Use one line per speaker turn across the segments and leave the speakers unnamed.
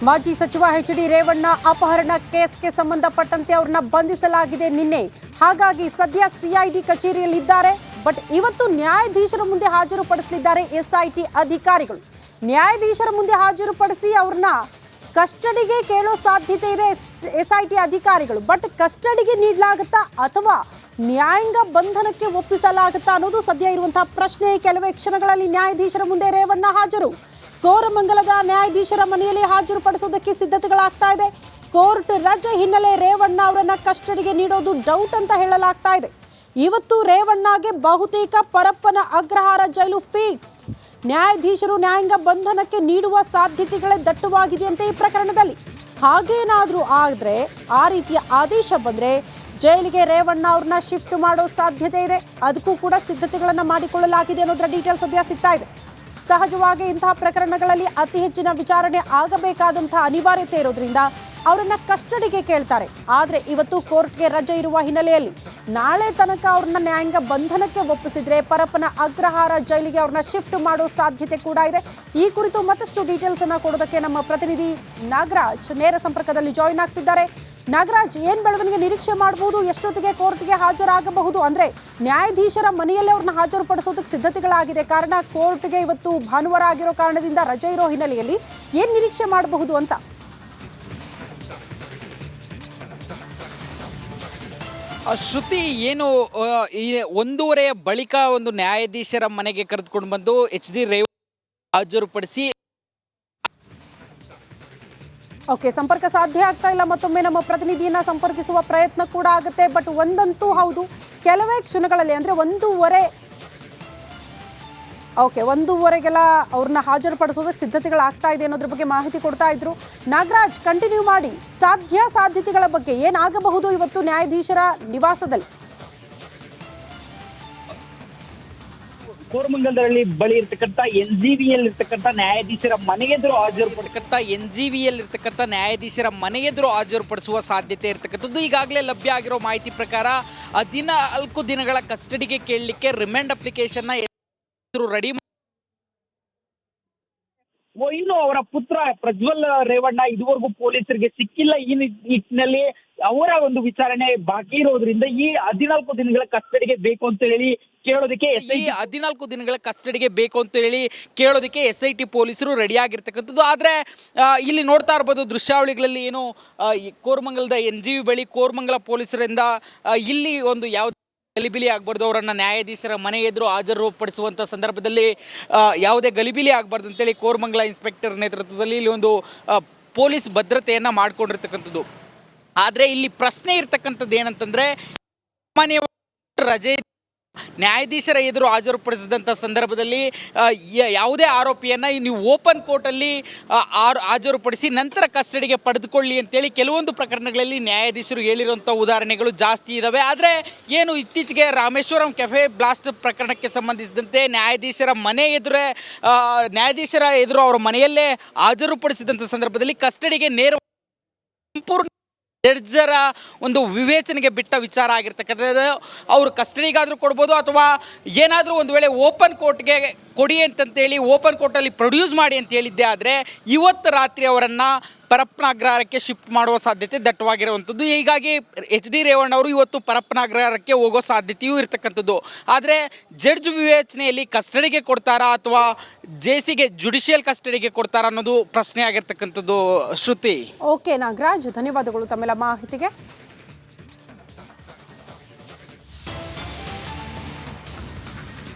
ಮಾಜಿ ಸಚಿವ ಎಚ್.ಡಿ. ರೇವಣ್ಣ ಅಪಹರಣ ಕೇಸ್ಗೆ ಸಂಬಂಧಪಟ್ಟಂತೆ ಅವರನ್ನ ಬಂಧಿಸಲಾಗಿದೆ ನಿನ್ನೆ. ಹಾಗಾಗಿ ಸದ್ಯ ಸಿಐಡಿ ಕಚೇರಿಯಲ್ಲಿದ್ದಾರೆ. ಬಟ್ ಇವತ್ತು ನ್ಯಾಯಾಧೀಶರ ಮುಂದೆ ಹಾಜರುಪಡಿಸಲಿದ್ದಾರೆ ಎಸ್ಐಟಿ ಅಧಿಕಾರಿಗಳು. ನ್ಯಾಯಾಧೀಶರ ಮುಂದೆ ಹಾಜರುಪಡಿಸಿ ಅವ್ರನ್ನ ಕಸ್ಟಡಿಗೆ ಕೇಳೋ ಸಾಧ್ಯತೆ ಇದೆ ಎಸ್ಐಟಿ ಅಧಿಕಾರಿಗಳು. ಬಟ್ ಕಸ್ಟಡಿಗೆ ನೀಡಲಾಗುತ್ತಾ ಅಥವಾ ನ್ಯಾಯಾಂಗ ಬಂಧನಕ್ಕೆ ಒಪ್ಪಿಸಲಾಗುತ್ತಾ ಅನ್ನೋದು ಸದ್ಯ ಇರುವಂತಹ ಪ್ರಶ್ನೆ. ಕೆಲವೇ ಕ್ಷಣಗಳಲ್ಲಿ ನ್ಯಾಯಾಧೀಶರ ಮುಂದೆ ರೇವಣ್ಣ ಹಾಜರು. ಕೋರಮಂಗಲದ ನ್ಯಾಯಾಧೀಶರ ಮನೆಯಲ್ಲಿ ಹಾಜರುಪಡಿಸೋದಕ್ಕೆ ಸಿದ್ಧತೆಗಳಾಗ್ತಾ ಇದೆ. ಕೋರ್ಟ್ ರಜೆ ಹಿನ್ನೆಲೆ ರೇವಣ್ಣ ಅವರನ್ನ ಕಸ್ಟಡಿಗೆ ನೀಡೋದು ಡೌಟ್ ಅಂತ ಹೇಳಲಾಗ್ತಾ ಇದೆ. ಇವತ್ತು ರೇವಣ್ಣಗೆ ಬಹುತೇಕ ಪರಪ್ಪನ ಅಗ್ರಹಾರ ಜೈಲು ಫಿಕ್ಸ್. ನ್ಯಾಯಾಧೀಶರು ನ್ಯಾಯಾಂಗ ಬಂಧನಕ್ಕೆ ನೀಡುವ ಸಾಧ್ಯತೆಗಳೇ ದಟ್ಟವಾಗಿದೆಯಂತೆ ಈ ಪ್ರಕರಣದಲ್ಲಿ. ಹಾಗೇನಾದ್ರೂ ಆದ್ರೆ, ಆ ರೀತಿಯ ಆದೇಶ ಬಂದ್ರೆ ಜೈಲಿಗೆ ರೇವಣ್ಣ ಅವ್ರನ್ನ ಶಿಫ್ಟ್ ಮಾಡೋ ಸಾಧ್ಯತೆ ಇದೆ. ಅದಕ್ಕೂ ಕೂಡ ಸಿದ್ಧತೆಗಳನ್ನ ಮಾಡಿಕೊಳ್ಳಲಾಗಿದೆ ಅನ್ನೋದರ ಡೀಟೇಲ್ಸ್ ಸದ್ಯ ಸಿಗ್ತಾ ಇದೆ. ಸಹಜವಾಗಿ ಇಂತಹ ಪ್ರಕರಣಗಳಲ್ಲಿ ಅತಿ ಹೆಚ್ಚಿನ ವಿಚಾರಣೆ ಆಗಬೇಕಾದಂತಹ ಅನಿವಾರ್ಯತೆ ಇರೋದ್ರಿಂದ ಅವರನ್ನ ಕಸ್ಟಡಿಗೆ ಕೇಳ್ತಾರೆ. ಆದರೆ ಇವತ್ತು ಕೋರ್ಟ್ಗೆ ರಜೆ ಇರುವ ಹಿನ್ನೆಲೆಯಲ್ಲಿ ನಾಳೆ ತನಕ ಅವ್ರನ್ನ ನ್ಯಾಯಾಂಗ ಬಂಧನಕ್ಕೆ ಒಪ್ಪಿಸಿದ್ರೆ ಪರಪ್ಪನ ಅಗ್ರಹಾರ ಜೈಲಿಗೆ ಅವ್ರನ್ನ ಶಿಫ್ಟ್ ಮಾಡೋ ಸಾಧ್ಯತೆ ಕೂಡ ಇದೆ. ಈ ಕುರಿತು ಮತ್ತಷ್ಟು ಡೀಟೇಲ್ಸ್ ಅನ್ನ ಕೊಡೋದಕ್ಕೆ ನಮ್ಮ ಪ್ರತಿನಿಧಿ ನಾಗರಾಜ್ ನೇರ ಸಂಪರ್ಕದಲ್ಲಿ ಜಾಯಿನ್ ಆಗ್ತಿದ್ದಾರೆ. ನಾಗರಾಜ್, ಏನ್ ಬೆಳವಣಿಗೆ ನಿರೀಕ್ಷೆ ಮಾಡಬಹುದು? ಎಷ್ಟೊತ್ತಿಗೆ ಕೋರ್ಟ್ಗೆ ಹಾಜರಾಗಬಹುದು? ಅಂದ್ರೆ ನ್ಯಾಯಾಧೀಶರ ಮನೆಯಲ್ಲೇ ಅವ್ರನ್ನ ಹಾಜರುಪಡಿಸೋದಕ್ಕೆ ಸಿದ್ಧತೆಗಳಾಗಿದೆ. ಕಾರಣ ಕೋರ್ಟ್ಗೆ ಇವತ್ತು ಭಾನುವಾರ ಆಗಿರೋ ಕಾರಣದಿಂದ ರಜೆ ಇರೋ ಹಿನ್ನೆಲೆಯಲ್ಲಿ ಏನ್ ನಿರೀಕ್ಷೆ ಮಾಡಬಹುದು ಅಂತ?
ಶ್ರುತಿ, ಏನು ಈ 1:30 ಬಳಿಕ ಒಂದು ನ್ಯಾಯಾಧೀಶರ ಮನೆಗೆ ಕರೆದುಕೊಂಡು ಬಂದು ಎಚ್.ಡಿ. ರೇವಣ್ಣ ಹಾಜರುಪಡಿಸಿ
ಓಕೆ, ಸಂಪರ್ಕ ಸಾಧ್ಯ ಆಗ್ತಾ ಇಲ್ಲ. ಮತ್ತೊಮ್ಮೆ ನಮ್ಮ ಪ್ರತಿನಿಧಿಯನ್ನ ಸಂಪರ್ಕಿಸುವ ಪ್ರಯತ್ನ ಕೂಡ ಆಗುತ್ತೆ. ಬಟ್ ಒಂದಂತೂ ಹೌದು, ಕೆಲವೇ ಕ್ಷಣಗಳಲ್ಲಿ ಅಂದ್ರೆ 1:15ಗೆಲ್ಲ ಅವ್ರನ್ನ ಹಾಜರುಪಡಿಸೋದಕ್ಕೆ ಸಿದ್ಧತೆಗಳಾಗ್ತಾ ಇದೆ ಅನ್ನೋದ್ರ ಬಗ್ಗೆ ಮಾಹಿತಿ ಕೊಡ್ತಾ ಇದ್ರು. ನಾಗರಾಜ್, ಕಂಟಿನ್ಯೂ ಮಾಡಿ. ಸಾಧ್ಯತೆಗಳ ಬಗ್ಗೆ ಏನಾಗಬಹುದು ಇವತ್ತು ನ್ಯಾಯಾಧೀಶರ ನಿವಾಸದಲ್ಲಿ?
ಕೋರಮಂಗಲದಲ್ಲಿ ಬಳಿ ಇರ್ತಕ್ಕಂಥ ಎನ್ಜಿವಿಯಲ್ಲಿ ಇರ್ತಕ್ಕಂಥ ನ್ಯಾಯಾಧೀಶರ ಮನೆಗೆದುರು
ಇರ್ತಕ್ಕಂಥ ನ್ಯಾಯಾಧೀಶರ ಮನೆಗೆದುರು ಹಾಜರುಪಡಿಸುವ ಸಾಧ್ಯತೆ ಇರ್ತಕ್ಕಂಥದ್ದು. ಈಗಾಗಲೇ ಲಭ್ಯ ಆಗಿರೋ ಮಾಹಿತಿ ಪ್ರಕಾರ 14 ದಿನಗಳ ಕಸ್ಟಡಿಗೆ ಕೇಳಲಿಕ್ಕೆ ರಿಮಾಂಡ್ ಅಪ್ಲಿಕೇಶನ್ ರೆಡಿ.
ಇನ್ನು ಅವರ ಪುತ್ರ ಪ್ರಜ್ವಲ್ ರೇವಣ್ಣ ಇದುವರೆಗೂ ಪೊಲೀಸರಿಗೆ ಸಿಕ್ಕಿಲ್ಲ. ಈ ನಿಟ್ಟಿನಲ್ಲಿ ಅವರ ಒಂದು ವಿಚಾರಣೆ ಬಾಕಿ ಇರೋದ್ರಿಂದ ಈ 14 ದಿನಗಳ ಕಸ್ಟಡಿಗೆ ಬೇಕು ಅಂತ ಹೇಳಿ ಕೇಳೋದಕ್ಕೆ
14 ದಿನಗಳ ಕಸ್ಟಡಿಗೆ ಬೇಕು ಅಂತ ಹೇಳಿ ಕೇಳೋದಕ್ಕೆ SIT ಪೊಲೀಸರು ರೆಡಿ ಆಗಿರ್ತಕ್ಕಂಥದ್ದು. ಆದರೆ ಇಲ್ಲಿ ನೋಡ್ತಾ ಇರ್ಬೋದು ದೃಶ್ಯಾವಳಿಗಳಲ್ಲಿ, ಏನು ಕೋರಮಂಗಲದ NGV ಬಳಿ ಕೋರಮಂಗಲ ಪೊಲೀಸರಿಂದ ಇಲ್ಲಿ ಒಂದು ಯಾವ ಗಲಿಬಿಲಿ ಆಗಬಾರ್ದು, ಅವರನ್ನು ನ್ಯಾಯಾಧೀಶರ ಮನೆ ಎದುರು ಹಾಜರುಪಡಿಸುವಂಥ ಸಂದರ್ಭದಲ್ಲಿ ಯಾವುದೇ ಗಲಿಬಿಲಿ ಆಗಬಾರ್ದು ಅಂತೇಳಿ ಕೋರಮಂಗಲ ಇನ್ಸ್ಪೆಕ್ಟರ್ ನೇತೃತ್ವದಲ್ಲಿ ಇಲ್ಲಿ ಒಂದು ಪೊಲೀಸ್ ಭದ್ರತೆಯನ್ನು ಮಾಡಿಕೊಂಡಿರ್ತಕ್ಕಂಥದ್ದು. ಆದರೆ ಇಲ್ಲಿ ಪ್ರಶ್ನೆ ಇರ್ತಕ್ಕಂಥದ್ದು ಏನಂತಂದರೆ, ರಜೆ ನ್ಯಾಯಾಧೀಶರ ಎದುರು ಹಾಜರುಪಡಿಸಿದಂಥ ಸಂದರ್ಭದಲ್ಲಿ ಯಾವುದೇ ಆರೋಪಿಯನ್ನು ನೀವು ಓಪನ್ ಕೋರ್ಟಲ್ಲಿ ಹಾಜರುಪಡಿಸಿ ನಂತರ ಕಸ್ಟಡಿಗೆ ಪಡೆದುಕೊಳ್ಳಿ ಅಂತೇಳಿ ಕೆಲವೊಂದು ಪ್ರಕರಣಗಳಲ್ಲಿ ನ್ಯಾಯಾಧೀಶರು ಹೇಳಿರುವಂಥ ಉದಾಹರಣೆಗಳು ಜಾಸ್ತಿ ಇದ್ದಾವೆ. ಆದರೆ ಏನು ಇತ್ತೀಚೆಗೆ ರಾಮೇಶ್ವರಂ ಕೆಫೆ ಬ್ಲಾಸ್ಟ್ ಪ್ರಕರಣಕ್ಕೆ ಸಂಬಂಧಿಸಿದಂತೆ ನ್ಯಾಯಾಧೀಶರ ಎದುರು ಅವರ ಮನೆಯಲ್ಲೇ ಹಾಜರುಪಡಿಸಿದಂಥ ಸಂದರ್ಭದಲ್ಲಿ ಕಸ್ಟಡಿಗೆ ಸಂಪೂರ್ಣ ಜಡ್ಜರ ಒಂದು ವಿವೇಚನೆಗೆ ಬಿಟ್ಟ ವಿಚಾರ ಆಗಿರ್ತಕ್ಕಂಥದ್ದು. ಅವರು ಕಸ್ಟಡಿಗಾದರೂ ಕೊಡ್ಬೋದು ಅಥವಾ ಏನಾದರೂ ಒಂದು ವೇಳೆ ಓಪನ್ ಕೋರ್ಟ್ಗೆ ಕೊಡಿ ಅಂತಂತೇಳಿ ಓಪನ್ ಕೋರ್ಟಲ್ಲಿ ಪ್ರೊಡ್ಯೂಸ್ ಮಾಡಿ ಅಂತ ಹೇಳಿದ್ದೆ. ಆದರೆ ಇವತ್ತು ರಾತ್ರಿ ಅವರನ್ನು ಪರಪ್ಪನ ಅಗ್ರಹಾರಕ್ಕೆ ಶಿಫ್ಟ್ ಮಾಡುವ ಸಾಧ್ಯತೆ ದಟ್ಟವಾಗಿರುವಂಥದ್ದು. ಹೀಗಾಗಿ ಎಚ್.ಡಿ. ರೇವಣ್ಣ ಅವರು ಇವತ್ತು ಪರಪ್ಪನ ಅಗ್ರಹಾರಕ್ಕೆ ಹೋಗೋ ಸಾಧ್ಯತೆಯೂ ಇರ್ತಕ್ಕಂಥದ್ದು. ಆದರೆ ಜಡ್ಜ್ ವಿವೇಚನೆಯಲ್ಲಿ ಕಸ್ಟಡಿಗೆ ಕೊಡ್ತಾರಾ ಅಥವಾ ಜೆಸಿಗೆ ಜುಡಿಷಿಯಲ್ ಕಸ್ಟಡಿಗೆ ಕೊಡ್ತಾರಾ ಅನ್ನೋದು ಪ್ರಶ್ನೆ ಆಗಿರ್ತಕ್ಕಂಥದ್ದು. ಶ್ರುತಿ,
ಓಕೆ ನಾಗರಾಜ್, ಧನ್ಯವಾದಗಳು ತಮ್ಮೆಲ್ಲ ಮಾಹಿತಿಗೆ.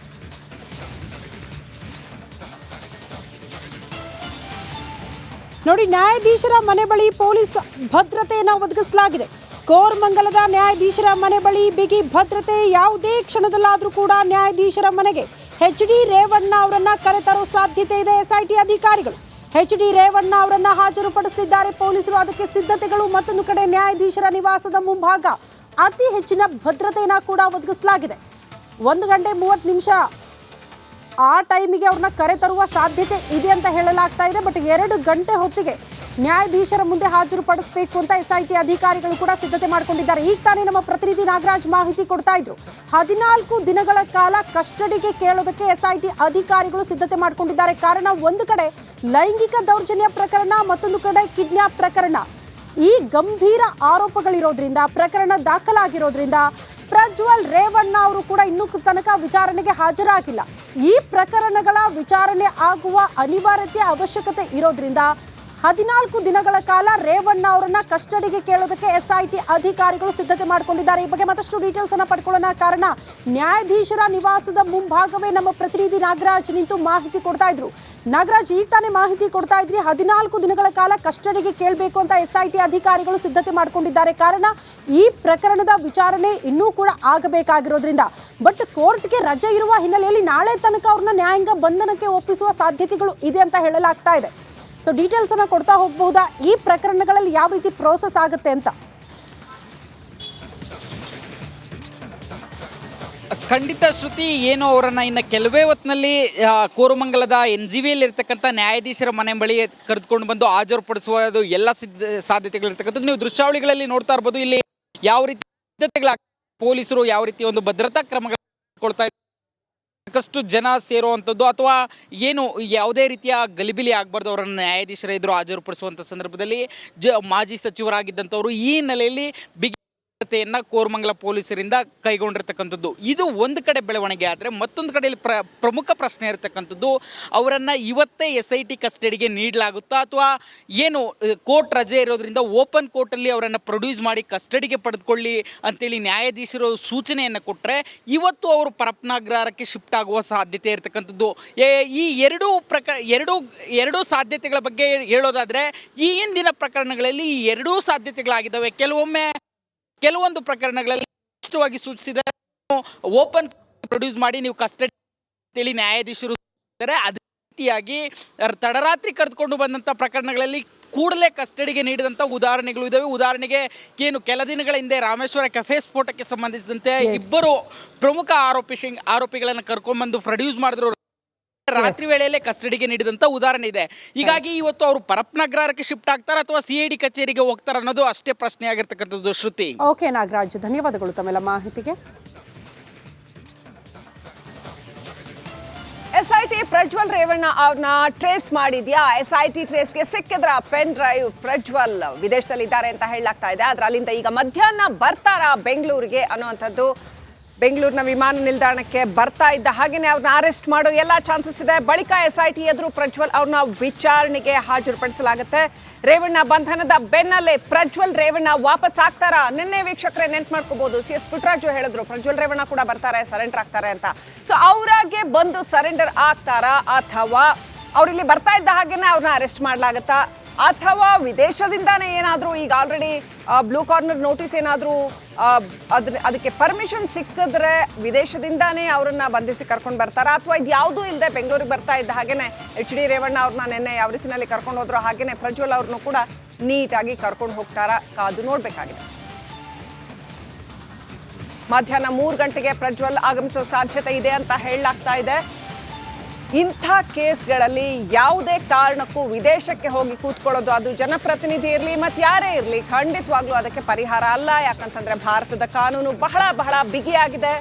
ನೋಡಿ, ನ್ಯಾಯಾಧೀಶರ ಮನೆ ಬಳಿ ಪೊಲೀಸ್ ಭದ್ರತೆಯನ್ನು ಒದಗಿಸಲಾಗಿದೆ. ಕೋರಮಂಗಲದ ನ್ಯಾಯಾಧೀಶರ ಮನೆ ಬಳಿ ಬಿಗಿ ಭದ್ರತೆ. ಯಾವುದೇ ಕ್ಷಣದಲ್ಲಾದರೂ ಕೂಡ ನ್ಯಾಯಾಧೀಶರ ಮನೆಗೆ ಎಚ್.ಡಿ. ರೇವಣ್ಣ ಅವರನ್ನ ಕರೆತರೋ ಸಾಧ್ಯತೆ ಇದೆ SIT ಅಧಿಕಾರಿಗಳು. ಎಚ್.ಡಿ. ರೇವಣ್ಣ ಅವರನ್ನ ಹಾಜರುಪಡಿಸಲಿದ್ದಾರೆ ಪೊಲೀಸರು. ಅದಕ್ಕೆ ಸಿದ್ಧತೆಗಳು. ಮತ್ತೊಂದು ಕಡೆ ನ್ಯಾಯಾಧೀಶರ ನಿವಾಸದ ಮುಂಭಾಗ ಅತಿ ಹೆಚ್ಚಿನ ಭದ್ರತೆಯನ್ನು ಕೂಡ ಒದಗಿಸಲಾಗಿದೆ. 1:30 ಆ ಟೈಮಿಗೆ ಅವ್ರನ್ನ ಕರೆ ತರುವ ಸಾಧ್ಯತೆ ಇದೆ ಅಂತ ಹೇಳಲಾಗ್ತಾ ಇದೆ. ಬಟ್ 2 ಗಂಟೆ ಹೊತ್ತಿಗೆ ನ್ಯಾಯಾಧೀಶರ ಮುಂದೆ ಹಾಜರುಪಡಿಸಬೇಕು ಅಂತ SIT ಅಧಿಕಾರಿಗಳು ಕೂಡ ಸಿದ್ಧತೆ ಮಾಡಿಕೊಂಡಿದ್ದಾರೆ. ಈಗ ತಾನೇ ನಮ್ಮ ಪ್ರತಿನಿಧಿ ನಾಗರಾಜ್ ಮಾಹಿತಿ ಕೊಡ್ತಾ ಇದ್ರು. 14 ದಿನಗಳ ಕಾಲ ಕಸ್ಟಡಿಗೆ ಕೇಳೋದಕ್ಕೆ SIT ಅಧಿಕಾರಿಗಳು ಸಿದ್ಧತೆ ಮಾಡಿಕೊಂಡಿದ್ದಾರೆ. ಕಾರಣ ಒಂದು ಕಡೆ ಲೈಂಗಿಕ ದೌರ್ಜನ್ಯ ಪ್ರಕರಣ, ಮತ್ತೊಂದು ಕಡೆ ಕಿಡ್ನಾಪ್ ಪ್ರಕರಣ. ಈ ಗಂಭೀರ ಆರೋಪಗಳಿರೋದ್ರಿಂದ, ಪ್ರಕರಣ ದಾಖಲಾಗಿರೋದ್ರಿಂದ ಪ್ರಜ್ವಲ್ ರೇವಣ್ಣ ಅವರು ಕೂಡ ಇನ್ನೂ ತನಕ ವಿಚಾರಣೆಗೆ ಹಾಜರಾಗಿಲ್ಲ. ಈ ಪ್ರಕರಣಗಳ ವಿಚಾರಣೆ ಆಗುವ ಅನಿವಾರ್ಯತೆ, ಅವಶ್ಯಕತೆ ಇರೋದ್ರಿಂದ 14 ದಿನಗಳ ಕಾಲ ರೇವಣ್ಣ ಅವರನ್ನ ಕಸ್ಟಡಿಗೆ ಕೇಳೋದಕ್ಕೆ SIT ಅಧಿಕಾರಿಗಳು ಸಿದ್ಧತೆ ಮಾಡಿಕೊಂಡಿದ್ದಾರೆ. ಈ ಬಗ್ಗೆ ಮತ್ತಷ್ಟು ಡೀಟೇಲ್ಸ್ ಅನ್ನ ಪಡ್ಕೊಳ್ಳೋಣ. ಕಾರಣ ನ್ಯಾಯಾಧೀಶರ ನಿವಾಸದ ಮುಂಭಾಗವೇ ನಮ್ಮ ಪ್ರತಿನಿಧಿ ನಾಗರಾಜ್ ನಿಂತು ಮಾಹಿತಿ ಕೊಡ್ತಾ ಇದ್ರು. ನಾಗರಾಜ್, ಈಗ ತಾನೇ ಮಾಹಿತಿ ಕೊಡ್ತಾ ಇದ್ರಿ, 14 ದಿನಗಳ ಕಾಲ ಕಸ್ಟಡಿಗೆ ಕೇಳಬೇಕು ಅಂತ SIT ಅಧಿಕಾರಿಗಳು ಸಿದ್ಧತೆ ಮಾಡಿಕೊಂಡಿದ್ದಾರೆ. ಕಾರಣ ಈ ಪ್ರಕರಣದ ವಿಚಾರಣೆ ಇನ್ನೂ ಕೂಡ ಆಗಬೇಕಾಗಿರೋದ್ರಿಂದ. ಬಟ್ ಕೋರ್ಟ್ಗೆ ರಜೆ ಇರುವ ಹಿನ್ನೆಲೆಯಲ್ಲಿ ನಾಳೆ ತನಕ ಅವ್ರನ್ನ ನ್ಯಾಯಾಂಗ ಬಂಧನಕ್ಕೆ ಒಪ್ಪಿಸುವ ಸಾಧ್ಯತೆಗಳು ಇದೆ ಅಂತ ಹೇಳಲಾಗ್ತಾ ಇದೆ. ಸೊ ಡೀಟೇಲ್ಸ್ ಅನ್ನ ಕೊಡ್ತಾ ಹೋಗಬಹುದಾ, ಈ ಪ್ರಕರಣಗಳಲ್ಲಿ ಯಾವ ರೀತಿ ಪ್ರೋಸೆಸ್ ಆಗುತ್ತೆ ಅಂತ?
ಖಂಡಿತ ಶ್ರುತಿ, ಏನು ಅವರನ್ನ ಇನ್ನು ಕೆಲವೇ ಹೊತ್ತಿನಲ್ಲಿ ಕೋರಮಂಗಲದ NGVಯಲ್ಲಿ ಇರ್ತಕ್ಕಂಥ ನ್ಯಾಯಾಧೀಶರ ಮನೆ ಬಳಿ ಕರೆದುಕೊಂಡು ಬಂದು ಹಾಜರುಪಡಿಸುವುದು ಎಲ್ಲ ಸಾಧ್ಯತೆಗಳಿರ್ತಕ್ಕಂಥದ್ದು ನೀವು ದೃಶ್ಯಾವಳಿಗಳಲ್ಲಿ ನೋಡ್ತಾ ಇರ್ಬೋದು. ಇಲ್ಲಿ ಯಾವ ರೀತಿ ಸಿದ್ಧತೆಗಳ ಪೊಲೀಸರು ಯಾವ ರೀತಿ ಒಂದು ಭದ್ರತಾ ಕ್ರಮಗಳನ್ನು ಕೊಡ್ತಾ ಇದ್ದಾರೆ, ಸಾಕಷ್ಟು ಜನ ಸೇರುವಂಥದ್ದು ಅಥವಾ ಏನು ಯಾವುದೇ ರೀತಿಯ ಗಲಿಬಿಲಿ ಆಗಬಾರ್ದು ಅವರನ್ನು ನ್ಯಾಯಾಧೀಶರ ಎದುರು ಹಾಜರುಪಡಿಸುವಂಥ ಸಂದರ್ಭದಲ್ಲಿ ಮಾಜಿ ಸಚಿವರಾಗಿದ್ದಂಥವರು ಈ ನೆಲೆಯಲ್ಲಿ ಬಿಗಿತೆಯನ್ನು ಕೋರಮಂಗಲ ಪೊಲೀಸರಿಂದ ಕೈಗೊಂಡಿರ್ತಕ್ಕಂಥದ್ದು. ಇದು ಒಂದು ಕಡೆ ಬೆಳವಣಿಗೆ ಆದರೆ, ಮತ್ತೊಂದು ಕಡೆಯಲ್ಲಿ ಪ್ರಮುಖ ಪ್ರಶ್ನೆ ಇರತಕ್ಕಂಥದ್ದು, ಅವರನ್ನು ಇವತ್ತೇ SIT ಕಸ್ಟಡಿಗೆ ನೀಡಲಾಗುತ್ತಾ ಅಥವಾ ಏನು ಕೋರ್ಟ್ ರಜೆ ಇರೋದ್ರಿಂದ ಓಪನ್ ಕೋರ್ಟಲ್ಲಿ ಅವರನ್ನು ಪ್ರೊಡ್ಯೂಸ್ ಮಾಡಿ ಕಸ್ಟಡಿಗೆ ಪಡೆದುಕೊಳ್ಳಿ ಅಂತೇಳಿ ನ್ಯಾಯಾಧೀಶರು ಸೂಚನೆಯನ್ನು ಕೊಟ್ಟರೆ ಇವತ್ತು ಅವರು ಪರಪ್ಪನಗ್ರಹಾರಕ್ಕೆ ಶಿಫ್ಟ್ ಆಗುವ ಸಾಧ್ಯತೆ ಇರತಕ್ಕಂಥದ್ದು. ಈ ಎರಡೂ ಸಾಧ್ಯತೆಗಳ ಬಗ್ಗೆ ಹೇಳೋದಾದರೆ, ಈ ಹಿಂದಿನ ಪ್ರಕರಣಗಳಲ್ಲಿ ಈ ಎರಡೂ ಸಾಧ್ಯತೆಗಳಾಗಿದ್ದಾವೆ. ಕೆಲವೊಂದು ಪ್ರಕರಣಗಳಲ್ಲಿ ಸ್ಪಷ್ಟವಾಗಿ ಸೂಚಿಸಿದರೆ ಓಪನ್ ಪ್ರೊಡ್ಯೂಸ್ ಮಾಡಿ ನೀವು ಕಸ್ಟಡಿ ಅಂತೇಳಿ ನ್ಯಾಯಾಧೀಶರು ಅದೇ ರೀತಿಯಾಗಿ ತಡರಾತ್ರಿ ಕರೆದುಕೊಂಡು ಬಂದಂಥ ಪ್ರಕರಣಗಳಲ್ಲಿ ಕೂಡಲೇ ಕಸ್ಟಡಿಗೆ ನೀಡಿದಂಥ ಉದಾಹರಣೆಗಳು ಇದ್ದಾವೆ. ಉದಾಹರಣೆಗೆ ಏನು ಕೆಲ ದಿನಗಳ ಹಿಂದೆ ರಾಮೇಶ್ವರ ಕೆಫೆ ಸ್ಫೋಟಕ್ಕೆ ಸಂಬಂಧಿಸಿದಂತೆ ಇಬ್ಬರು ಪ್ರಮುಖ ಆರೋಪಿಗಳನ್ನು ಕರ್ಕೊಂಡ್ಬಂದು ಪ್ರೊಡ್ಯೂಸ್ ಮಾಡಿದ್ರು, ರಾತ್ರಿ ವೇಳೆಯಲ್ಲೇ ಕಸ್ಟಡಿಗೆ ನೀಡಿದಂಥ ಉದಾಹರಣೆ ಇದೆ. ಹೀಗಾಗಿ ಇವತ್ತು ಅವರು ಪರಪ್ಪನಗ್ರಹಾರಕ್ಕೆ ಶಿಫ್ಟ್ ಆಗ್ತಾರೆ ಅಥವಾ CID ಕಚೇರಿಗೆ ಹೋಗ್ತಾರೆ ಅನ್ನೋದು ಅಷ್ಟೇ ಪ್ರಶ್ನೆ ಆಗಿರ್ತಕ್ಕಂಥದ್ದು. ಶ್ರುತಿ,
ಓಕೆ ನಾಗರಾಜ್, ಧನ್ಯವಾದಗಳು ತಮ್ಮೆಲ್ಲ ಮಾಹಿತಿಗೆ.
SIT ಪ್ರಜ್ವಲ್ ರೇವಣ್ಣ ಅವ್ರನ್ನ ಟ್ರೇಸ್ ಮಾಡಿದ್ಯಾ? SIT ಟ್ರೇಸ್ಗೆ ಸಿಕ್ಕಿದ್ರ ಪೆನ್ ಡ್ರೈವ್? ಪ್ರಜ್ವಲ್ ವಿದೇಶದಲ್ಲಿದ್ದಾರೆ ಅಂತ ಹೇಳಲಾಗ್ತಾ ಇದೆ. ಆದ್ರೆ ಅಲ್ಲಿಂದ ಈಗ ಮಧ್ಯಾಹ್ನ ಬರ್ತಾರಾ ಬೆಂಗಳೂರಿಗೆ ಅನ್ನುವಂಥದ್ದು. ಬೆಂಗಳೂರಿನ ವಿಮಾನ ನಿಲ್ದಾಣಕ್ಕೆ ಬರ್ತಾ ಇದ್ದ ಹಾಗೇನೆ ಅವ್ರನ್ನ ಅರೆಸ್ಟ್ ಮಾಡೋ ಎಲ್ಲ ಚಾನ್ಸಸ್ ಇದೆ. ಬಳಿಕ SIT ಎದುರು ಪ್ರಜ್ವಲ್ ಅವ್ರನ್ನ ವಿಚಾರಣೆಗೆ ಹಾಜರುಪಡಿಸಲಾಗುತ್ತೆ. ರೇವಣ್ಣ ಬಂಧನದ ಬೆನ್ನಲ್ಲೇ ಪ್ರಜ್ವಲ್ ರೇವಣ್ಣ ವಾಪಸ್ ಆಗ್ತಾರಾ? ನಿನ್ನೆ ವೀಕ್ಷಕರೇ ನೆನ್ಪು ಮಾಡ್ಕೋಬಹುದು, CS ಪುಟ್ಟರಾಜು ಹೇಳಿದ್ರು ಪ್ರಜ್ವಲ್ ರೇವಣ್ಣ ಕೂಡ ಬರ್ತಾರೆ, ಸರೆಂಡರ್ ಆಗ್ತಾರೆ ಅಂತ. ಸೊ ಅವರಾಗೆ ಬಂದು ಸರೆಂಡರ್ ಆಗ್ತಾರಾ ಅಥವಾ ಅವ್ರಿಲ್ಲಿ ಬರ್ತಾ ಇದ್ದ ಹಾಗೇನೆ ಅವ್ರನ್ನ ಅರೆಸ್ಟ್ ಮಾಡಲಾಗತ್ತಾ, ಅಥವಾ ವಿದೇಶದಿಂದಾನೇ ಏನಾದರೂ ಈಗ ಆಲ್ರೆಡಿ ಬ್ಲೂ ಕಾರ್ನರ್ ನೋಟಿಸ್ ಏನಾದರೂ ಅದಕ್ಕೆ ಪರ್ಮಿಷನ್ ಸಿಕ್ಕಿದ್ರೆ ವಿದೇಶದಿಂದಾನೇ ಅವರನ್ನ ಬಂಧಿಸಿ ಕರ್ಕೊಂಡು ಬರ್ತಾರಾ, ಅಥವಾ ಇದು ಯಾವುದೂ ಇಲ್ಲದೆ ಬೆಂಗಳೂರಿಗೆ ಬರ್ತಾ ಇದ್ದ ಹಾಗೇನೆ HD ರೇವಣ್ಣ ಅವ್ರನ್ನ ನಿನ್ನೆ ಯಾವ ರೀತಿಯಲ್ಲಿ ಕರ್ಕೊಂಡು ಹೋದ್ರು ಹಾಗೇನೆ ಪ್ರಜ್ವಲ್ ಅವ್ರನ್ನೂ ಕೂಡ ನೀಟಾಗಿ ಕರ್ಕೊಂಡು ಹೋಗ್ತಾರಾ? ಕಾದು ನೋಡ್ಬೇಕಾಗಿದೆ. ಮಧ್ಯಾಹ್ನ 3 ಗಂಟೆಗೆ ಪ್ರಜ್ವಲ್ ಆಗಮಿಸೋ ಸಾಧ್ಯತೆ ಇದೆ ಅಂತ ಹೇಳಲಾಗ್ತಾ ಇದೆ. ಇಂಥ ಕೇಸ್ಗಳಲ್ಲಿ ಯಾವುದೇ ಕಾರಣಕ್ಕೂ ವಿದೇಶಕ್ಕೆ ಹೋಗಿ ಕೂತ್ಕೊಳ್ಳೋದು, ಅದು ಜನಪ್ರತಿನಿಧಿ ಇರಲಿ ಮತ್ತು ಯಾರೇ ಇರಲಿ, ಖಂಡಿತವಾಗ್ಲೂ ಅದಕ್ಕೆ ಪರಿಹಾರ ಅಲ್ಲ. ಯಾಕಂತಂದ್ರೆ ಭಾರತದ ಕಾನೂನು ಬಹಳ ಬಹಳ ಬಿಗಿಯಾಗಿದೆ.